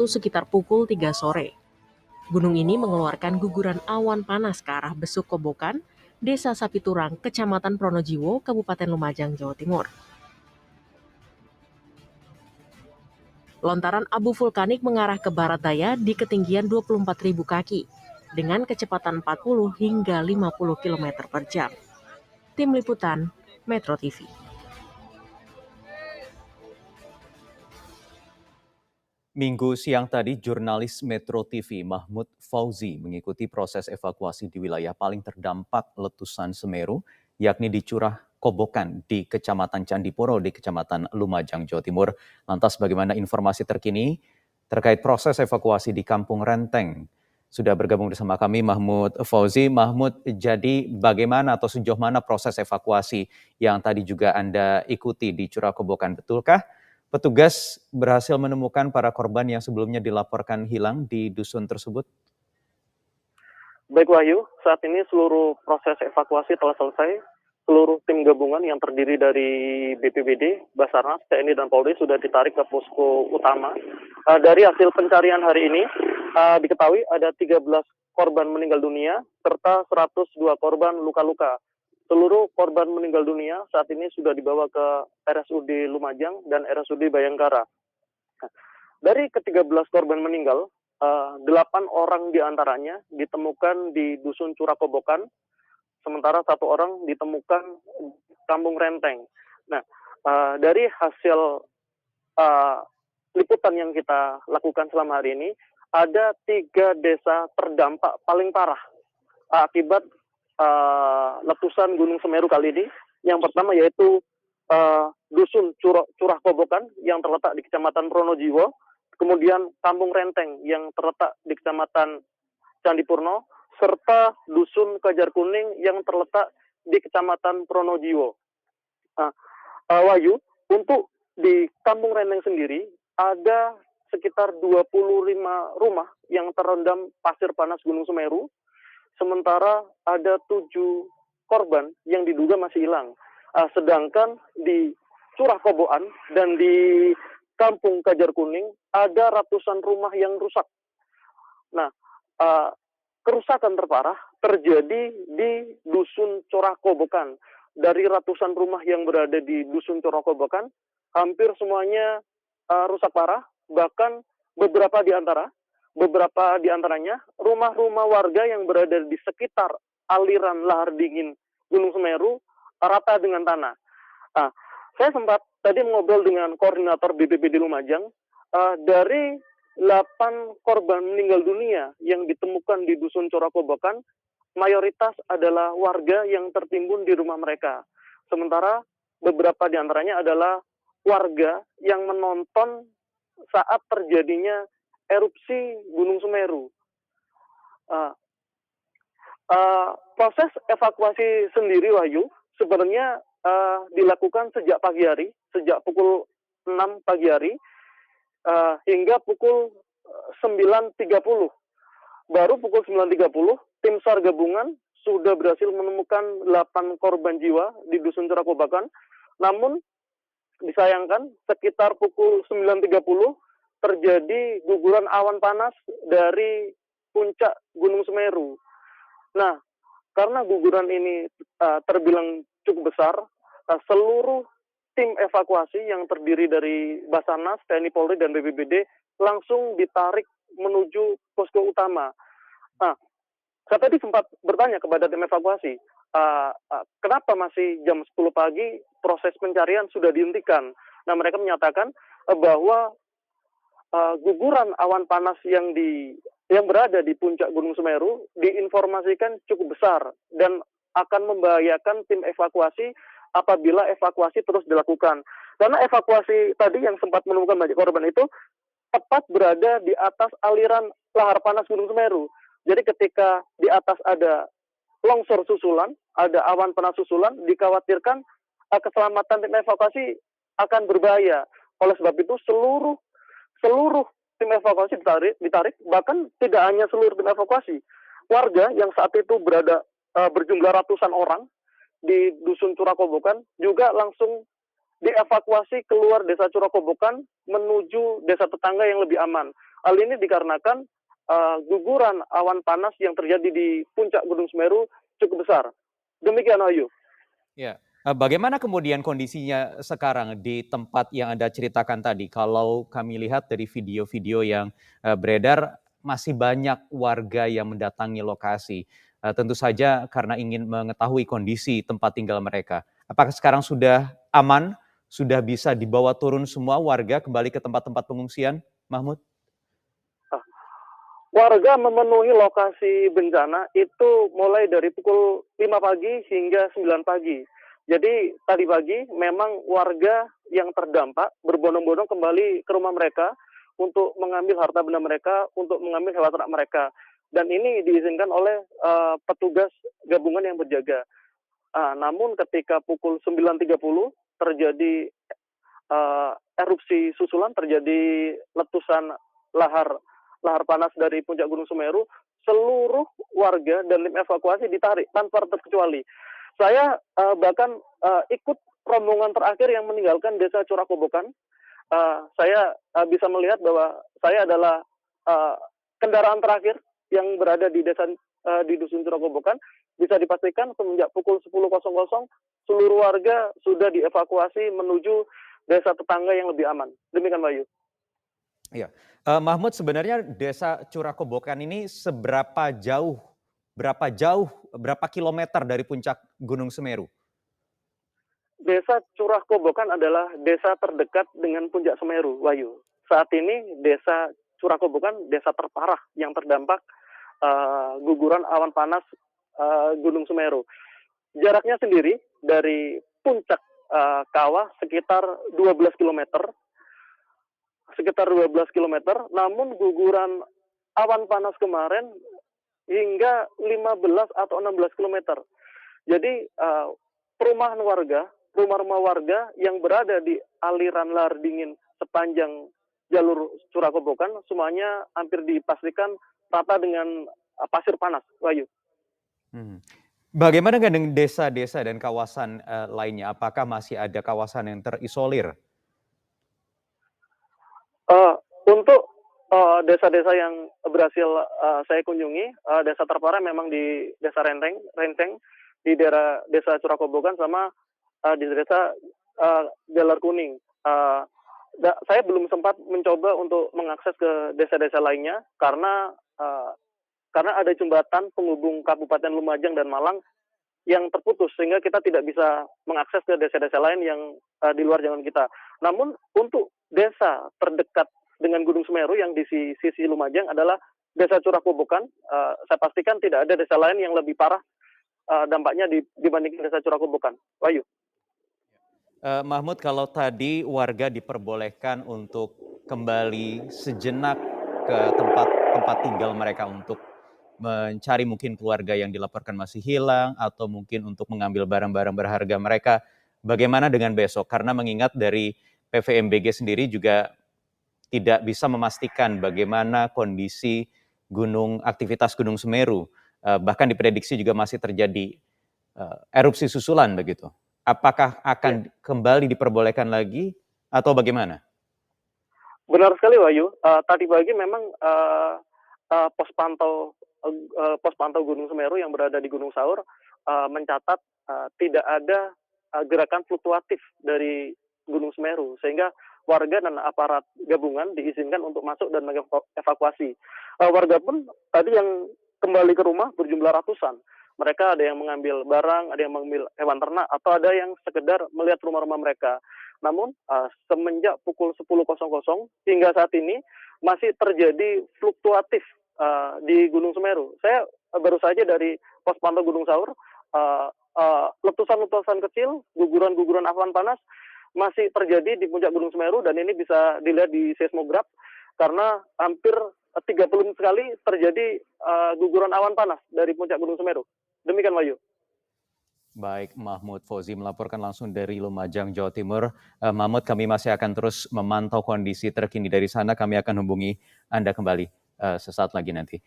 sekitar pukul 3 sore. Gunung ini mengeluarkan guguran awan panas ke arah Besuk Kobokan, Desa Sapiturang, Kecamatan Pronojiwo, Kabupaten Lumajang, Jawa Timur. Lontaran abu vulkanik mengarah ke barat daya di ketinggian 24.000 kaki dengan kecepatan 40 hingga 50 km per jam. Tim Liputan, Metro TV. Minggu siang tadi, jurnalis Metro TV Mahmud Fauzi mengikuti proses evakuasi di wilayah paling terdampak letusan Semeru, yakni di Curah Kobokan di Kecamatan Candipuro di Kecamatan Lumajang, Jawa Timur. Lantas bagaimana informasi terkini terkait proses evakuasi di Kampung Renteng? Sudah bergabung bersama kami Mahmud Fauzi. Mahmud, jadi bagaimana atau sejauh mana proses evakuasi yang tadi juga Anda ikuti di Curah Kobokan, betulkah petugas berhasil menemukan para korban yang sebelumnya dilaporkan hilang di dusun tersebut? Baik Wahyu, saat ini seluruh proses evakuasi telah selesai. Seluruh tim gabungan yang terdiri dari BPBD, Basarnas, TNI, dan Polri sudah ditarik ke posko utama. Dari hasil pencarian hari ini, diketahui ada 13 korban meninggal dunia, serta 102 korban luka-luka. Seluruh korban meninggal dunia saat ini sudah dibawa ke RSUD Lumajang dan RSUD Bayangkara. Dari ke-13 korban meninggal, 8 orang diantaranya ditemukan di Dusun Curah Kobokan, sementara 1 orang ditemukan di Kampung Renteng. Nah, dari hasil liputan yang kita lakukan selama hari ini, ada 3 desa terdampak paling parah akibat letusan Gunung Semeru kali ini. Yang pertama yaitu Dusun Curah Kobokan yang terletak di Kecamatan Pronojiwo, kemudian Kampung Renteng yang terletak di Kecamatan Candipurno, serta Dusun Kajar Kuning yang terletak di Kecamatan Pronojiwo. Wahyu, untuk di Kampung Renteng sendiri ada sekitar 25 rumah yang terendam pasir panas Gunung Semeru, sementara ada 7 korban yang diduga masih hilang. Sedangkan di Curah Kobokan dan di Kampung Kajar Kuning ada ratusan rumah yang rusak. Nah, kerusakan terparah terjadi di Dusun Curah Kobokan. Dari ratusan rumah yang berada di Dusun Curah Kobokan, hampir semuanya rusak parah, bahkan beberapa di antaranya rumah-rumah warga yang berada di sekitar aliran lahar dingin Gunung Semeru rata dengan tanah. Saya sempat tadi ngobrol dengan koordinator BPBD Lumajang. Dari 8 korban meninggal dunia yang ditemukan di Dusun Curah Kobokan, mayoritas adalah warga yang tertimbun di rumah mereka. Sementara beberapa di antaranya adalah warga yang menonton saat terjadinya erupsi Gunung Semeru. Proses evakuasi sendiri, Wahyu, sebenarnya dilakukan sejak pagi hari, sejak pukul 6 pagi hari, hingga pukul 9.30. Baru pukul 9.30, tim SAR gabungan sudah berhasil menemukan 8 korban jiwa di Dusun Curah Kobokan. Namun, disayangkan sekitar pukul 9.30 terjadi guguran awan panas dari puncak Gunung Semeru. Nah, karena guguran ini terbilang cukup besar, seluruh tim evakuasi yang terdiri dari Basarnas, TNI Polri, dan BPBD langsung ditarik menuju posko utama. Saya tadi sempat bertanya kepada tim evakuasi, kenapa masih jam 10 pagi proses pencarian sudah dihentikan? Nah, mereka menyatakan bahwa guguran awan panas yang berada di puncak Gunung Semeru diinformasikan cukup besar dan akan membahayakan tim evakuasi apabila evakuasi terus dilakukan. Karena evakuasi tadi yang sempat menemukan banyak korban itu tepat berada di atas aliran lahar panas Gunung Semeru. Jadi ketika di atas ada longsor susulan, ada awan panas susulan, dikhawatirkan keselamatan tim evakuasi akan berbahaya. Oleh sebab itu seluruh tim evakuasi ditarik, bahkan tidak hanya seluruh tim evakuasi. Warga yang saat itu berjumlah ratusan orang di Dusun Curah Kobokan juga langsung dievakuasi keluar desa Curah Kobokan menuju desa tetangga yang lebih aman. Hal ini dikarenakan guguran awan panas yang terjadi di puncak Gunung Semeru cukup besar. Demikian, Wahyu. Ya. Bagaimana kemudian kondisinya sekarang di tempat yang Anda ceritakan tadi? Kalau kami lihat dari video-video yang beredar, masih banyak warga yang mendatangi lokasi. Tentu saja karena ingin mengetahui kondisi tempat tinggal mereka. Apakah sekarang sudah aman? Sudah bisa dibawa turun semua warga kembali ke tempat-tempat pengungsian, Mahmud? Warga memenuhi lokasi bencana itu mulai dari pukul 5 pagi hingga 9 pagi. Jadi tadi pagi memang warga yang terdampak berbondong-bondong kembali ke rumah mereka untuk mengambil harta benda mereka, untuk mengambil hewan ternak mereka. Dan ini diizinkan oleh petugas gabungan yang berjaga. Namun ketika pukul 9.30 terjadi erupsi susulan, terjadi letusan lahar panas dari puncak Gunung Semeru, seluruh warga dan tim evakuasi ditarik tanpa terkecuali. Saya bahkan ikut rombongan terakhir yang meninggalkan desa Curakobokan. Saya bisa melihat bahwa saya adalah kendaraan terakhir yang berada di di dusun Curakobokan. Bisa dipastikan semenjak pukul 10.00 seluruh warga sudah dievakuasi menuju desa tetangga yang lebih aman. Demikian, Bayu. Iya. Mahmud, sebenarnya desa Curakobokan ini berapa kilometer dari puncak Gunung Semeru? Desa Curah Kobokan adalah desa terdekat dengan puncak Semeru, Wayu. Saat ini desa Curah Kobokan desa terparah yang terdampak guguran awan panas Gunung Semeru. Jaraknya sendiri dari puncak kawah sekitar 12 km. Namun guguran awan panas kemarin hingga 15 atau 16 km. Jadi rumah-rumah warga yang berada di aliran lahar dingin sepanjang jalur Curah Kobokan semuanya hampir dipastikan rata dengan pasir panas, Wahyu. Bagaimana dengan desa-desa dan kawasan lainnya? Apakah masih ada kawasan yang terisolir? Untuk desa-desa yang berhasil saya kunjungi, desa terparah memang di desa Renteng, di daerah desa Curah Kobokan sama di desa Jalar Kuning. Saya belum sempat mencoba untuk mengakses ke desa-desa lainnya karena ada jembatan penghubung Kabupaten Lumajang dan Malang yang terputus sehingga kita tidak bisa mengakses ke desa-desa lain yang di luar jangkauan kita. Namun untuk desa terdekat dengan Gunung Semeru yang di sisi Lumajang adalah desa Curah Kobokan. Saya pastikan tidak ada desa lain yang lebih parah dampaknya dibandingkan desa Curah Kobokan. Wahyu. Mahmud, kalau tadi warga diperbolehkan untuk kembali sejenak ke tempat tinggal mereka untuk mencari mungkin keluarga yang dilaporkan masih hilang atau mungkin untuk mengambil barang-barang berharga mereka. Bagaimana dengan besok? Karena mengingat dari PVMBG sendiri juga tidak bisa memastikan bagaimana kondisi aktivitas Gunung Semeru. Bahkan diprediksi juga masih terjadi erupsi susulan begitu. Apakah akan kembali diperbolehkan lagi atau bagaimana? Benar sekali, Wahyu. Tadi pagi memang pos pantau Gunung Semeru yang berada di Gunung Saur mencatat tidak ada gerakan fluktuatif dari Gunung Semeru, sehingga warga dan aparat gabungan diizinkan untuk masuk dan mengevakuasi. Warga pun tadi yang kembali ke rumah berjumlah ratusan. Mereka ada yang mengambil barang, ada yang mengambil hewan ternak, atau ada yang sekedar melihat rumah-rumah mereka. Namun semenjak pukul 10.00 hingga saat ini masih terjadi fluktuatif di Gunung Semeru. Saya baru saja dari pos pantau Gunung Saur, letusan-letusan kecil, guguran-guguran awan panas masih terjadi di puncak Gunung Semeru, dan ini bisa dilihat di seismograf karena hampir 30 menit sekali terjadi guguran awan panas dari puncak Gunung Semeru. Demikian, Wahyu. Baik, Mahmud Fauzi melaporkan langsung dari Lumajang, Jawa Timur. Mahmud, kami masih akan terus memantau kondisi terkini dari sana. Kami akan hubungi Anda kembali sesaat lagi nanti.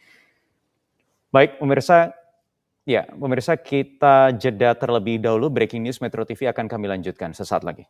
Baik, pemirsa kita jeda terlebih dahulu. Breaking News Metro TV akan kami lanjutkan sesaat lagi.